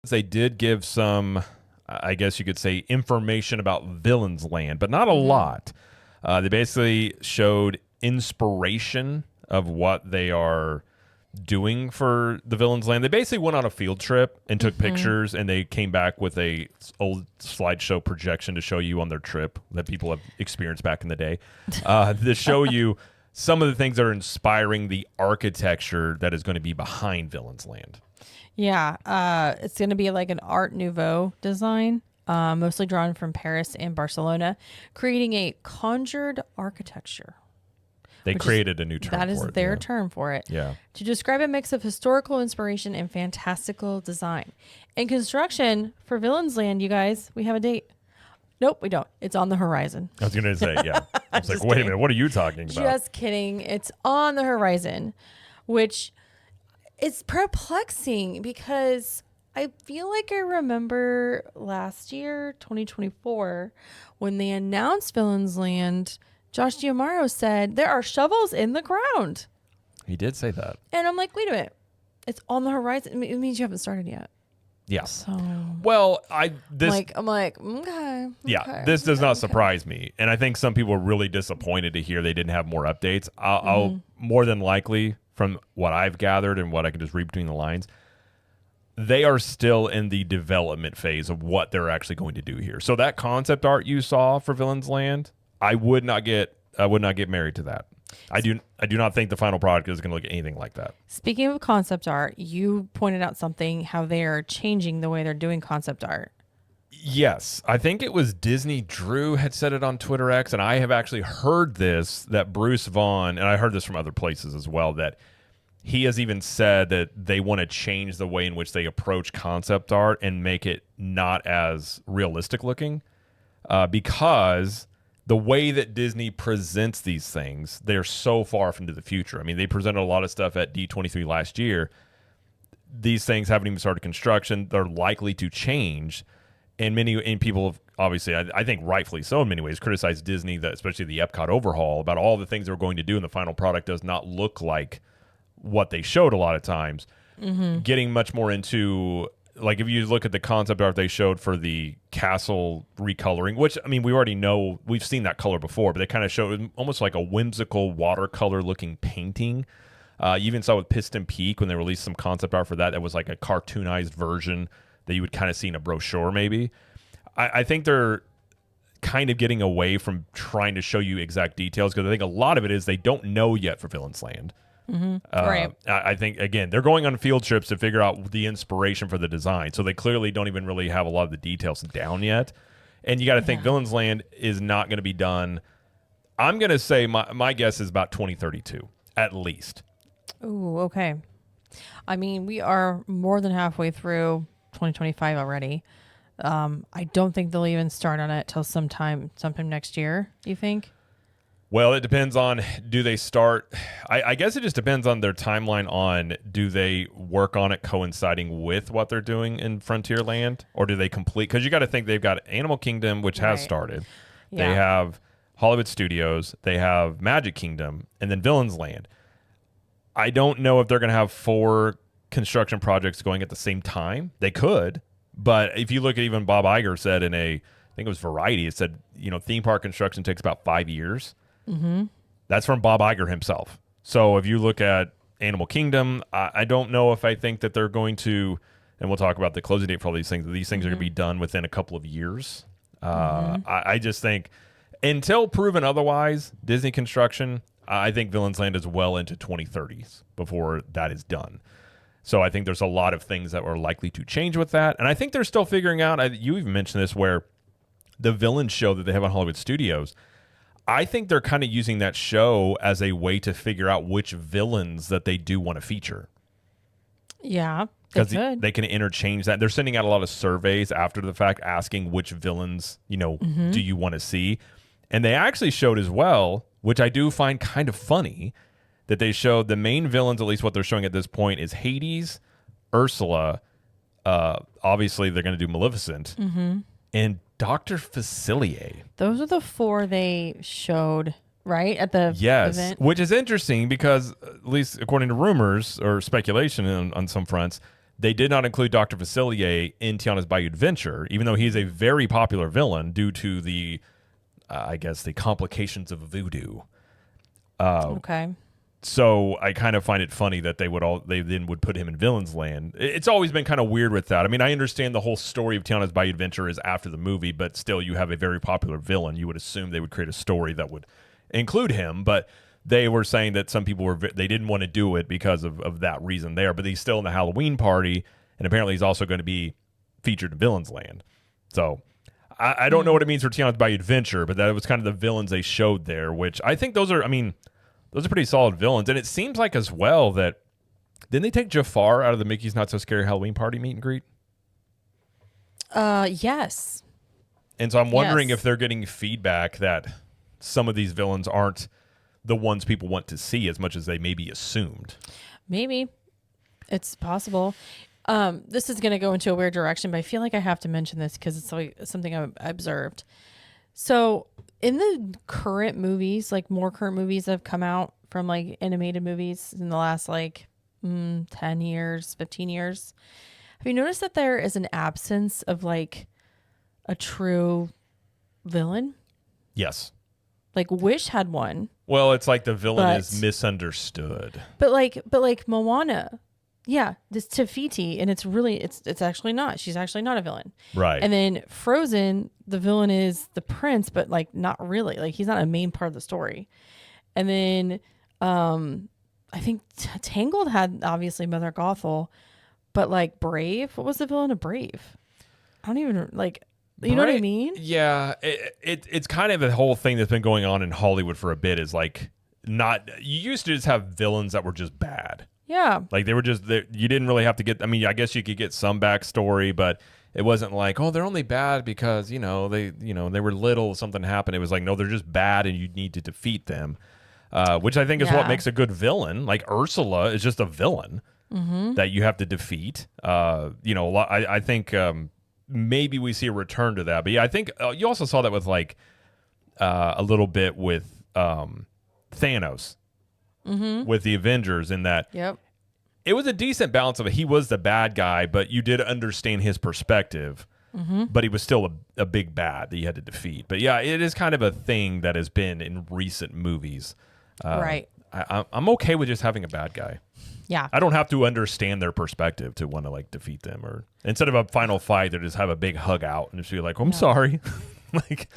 they did give some, I guess you could say, information about Villains Land, but not a lot. They basically showed inspiration of what they are doing for the Villains Land. They basically went on a field trip and took pictures, and they came back with a old slideshow projection to show you on their trip that people have experienced back in the day, to show you some of the things that are inspiring the architecture that is going to be behind Villains Land. Yeah, it's going to be like an Art Nouveau design, mostly drawn from Paris and Barcelona, creating a conjured architecture. They created a new term for it. That is their term for it. Yeah. To describe a mix of historical inspiration and fantastical design. In construction for Villains Land, you guys, we have a date. Nope, we don't. It's on the horizon. I was going to say, yeah. I was like, wait a minute, what are you talking about? Just kidding. It's on the horizon, which is perplexing because I feel like I remember last year, 2024, when they announced Villains Land, Josh D'Amaro said, there are shovels in the ground. He did say that. And I'm like, wait a minute. It's on the horizon. It means you haven't started yet. Yeah. So, well, I'm like, okay. Yeah, this does not surprise me. And I think some people are really disappointed to hear they didn't have more updates. I'll more than likely, from what I've gathered and what I can just read between the lines, they are still in the development phase of what they're actually going to do here. So that concept art you saw for Villains Land, I would not get married to that. I do not think the final product is going to look anything like that. Speaking of concept art, you pointed out something, how they are changing the way they're doing concept art. Yes. I think it was Disney Drew had said it on Twitter X, and I have actually heard this, that Bruce Vaughn, and I heard this from other places as well, that he has even said that they want to change the way in which they approach concept art and make it not as realistic looking, because the way that Disney presents these things, they're so far off into the future. I mean, they presented a lot of stuff at D23 last year. These things haven't even started construction. They're likely to change. And people have obviously, I think rightfully so in many ways, criticized Disney, that especially the Epcot overhaul, about all the things they're going to do, and the final product does not look like what they showed a lot of times. Getting much more into, like, if you look at the concept art they showed for the castle recoloring, which, I mean, we already know, we've seen that color before, but they kind of showed almost like a whimsical watercolor looking painting. You even saw with Piston Peak when they released some concept art for that. That was like a cartoonized version that you would kind of see in a brochure maybe. I think they're kind of getting away from trying to show you exact details, because I think a lot of it is they don't know yet for Villains Land. Right. I think, again, they're going on field trips to figure out the inspiration for the design. So they clearly don't even really have a lot of the details down yet. And you got to think Villains Land is not going to be done. I'm going to say my guess is about 2032, at least. Ooh, okay. I mean, we are more than halfway through 2025 already. I don't think they'll even start on it till sometime next year. You think? Well, it depends on, do they start? I guess it just depends on their timeline on, do they work on it coinciding with what they're doing in Frontierland, or do they complete? Because you got to think they've got Animal Kingdom, which has started. Yeah. They have Hollywood Studios. They have Magic Kingdom, and then Villains Land. I don't know if they're going to have 4 construction projects going at the same time. They could, but if you look at, even Bob Iger said in I think it was Variety, it said, theme park construction takes about 5 years. That's from Bob Iger himself. So if you look at Animal Kingdom, I don't know if I think that they're going to, and we'll talk about the closing date for all these things, are going to be done within a couple of years. I just think, until proven otherwise, Disney construction, I think Villains Land is well into 2030s before that is done. So I think there's a lot of things that are likely to change with that. And I think they're still figuring out, you even mentioned this, where the villain show that they have on Hollywood Studios, I think they're kind of using that show as a way to figure out which villains that they do want to feature. Yeah, because they can interchange that. They're sending out a lot of surveys after the fact asking which villains, do you want to see? And they actually showed as well, which I do find kind of funny, that they showed the main villains, at least what they're showing at this point, is Hades, Ursula, obviously they're going to do Maleficent, and Dr. Facilier. Those are the 4 they showed, right? At the event. Which is interesting because, at least according to rumors or speculation on some fronts, they did not include Dr. Facilier in Tiana's Bayou Adventure, even though he's a very popular villain due to the, I guess, the complications of voodoo. Okay. So I kind of find it funny that they then would put him in Villain's Land. It's always been kind of weird with that. I mean, I understand the whole story of Tiana's Bayou Adventure is after the movie, but still, you have a very popular villain. You would assume they would create a story that would include him, but they were saying that some people they didn't want to do it because of that reason there. But he's still in the Halloween party, and apparently he's also going to be featured in Villain's Land. So I don't know what it means for Tiana's Bayou Adventure, but that was kind of the villains they showed there, which I think those are pretty solid villains. And it seems like as well that, didn't they take Jafar out of the Mickey's Not So Scary Halloween Party meet and greet? Yes. And so I'm wondering if they're getting feedback that some of these villains aren't the ones people want to see as much as they maybe assumed. Maybe. It's possible. This is going to go into a weird direction, but I feel like I have to mention this because it's like something I observed. So in the current movies, like more current movies that have come out from like animated movies in the last like 10 years, 15 years, have you noticed that there is an absence of like a true villain? Yes. Like Wish had one. Well, it's like the villain is misunderstood. But like Moana, yeah, this Tafiti, and it's actually not. She's actually not a villain. Right. And then Frozen, the villain is the prince, but like not really. Like he's not a main part of the story. And then I think Tangled had obviously Mother Gothel, but like Brave, what was the villain of Brave? I don't even like. You know what I mean? Yeah, it's kind of a whole thing that's been going on in Hollywood for a bit. Is like you used to just have villains that were just bad. Yeah. Like they were just you didn't really have to get. I mean, I guess you could get some backstory, but it wasn't like, oh, they're only bad because they were little, something happened. It was like, no, they're just bad, and you need to defeat them, which I think is what makes a good villain. Like Ursula is just a villain that you have to defeat. I think. Maybe we see a return to that. But yeah, I think you also saw that with like a little bit with Thanos with the Avengers in that it was a decent balance of it. He was the bad guy, but you did understand his perspective, but he was still a big bad that you had to defeat. But yeah, it is kind of a thing that has been in recent movies. Right. I'm okay with just having a bad guy. Yeah. I don't have to understand their perspective to want to like defeat them, or instead of a final fight, they just have a big hug out and just be like, I'm sorry. Like,